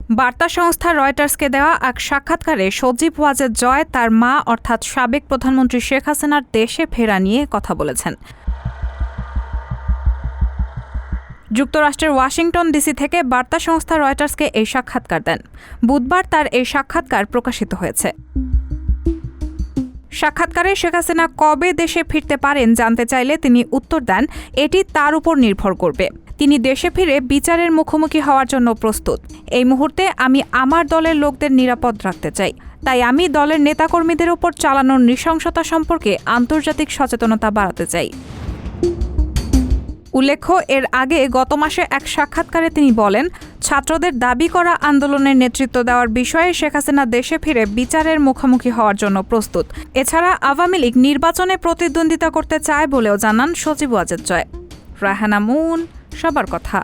বার্তা সংস্থা রয়টার্সকে দেওয়া এক সাক্ষাৎকারে সজীব ওয়াজেদ জয় তার মা অর্থাৎ সাবেক প্রধানমন্ত্রী শেখ হাসিনার দেশে ফেরা নিয়ে কথা বলেছেন। যুক্তরাষ্ট্রের ওয়াশিংটন ডিসি থেকে বার্তা সংস্থা রয়টার্সকে এই সাক্ষাৎকার দেন। বুধবার তার এই সাক্ষাৎকার প্রকাশিত হয়েছে। সাক্ষাৎকারে শেখ হাসিনা কবে দেশে ফিরতে পারেন জানতে চাইলে তিনি উত্তর দেন, এটি তার উপর নির্ভর করবে। তিনি দেশে ফিরে বিচারের মুখোমুখি হওয়ার জন্য প্রস্তুত। এই মুহূর্তে আমি আমার দলের লোকদের নিরাপদ রাখতে চাই, তাই আমি দলের নেতাকর্মীদের উপর চালানো নৃশংসতা সম্পর্কে আন্তর্জাতিক সচেতনতা বাড়াতে চাই। উল্লেখ্য, এর আগে গত মাসে এক সাক্ষাৎকারে তিনি বলেন, ছাত্রদের দাবি করা আন্দোলনের নেতৃত্ব দেওয়ার বিষয়ে শেখ হাসিনা দেশে ফিরে বিচারের মুখোমুখি হওয়ার জন্য প্রস্তুত। এছাড়া আওয়ামী লীগ নির্বাচনে প্রতিদ্বন্দ্বিতা করতে চায় বলেও জানান সজীব ওয়াজেদ জয়। রায়হানা মুন, সবার কথা।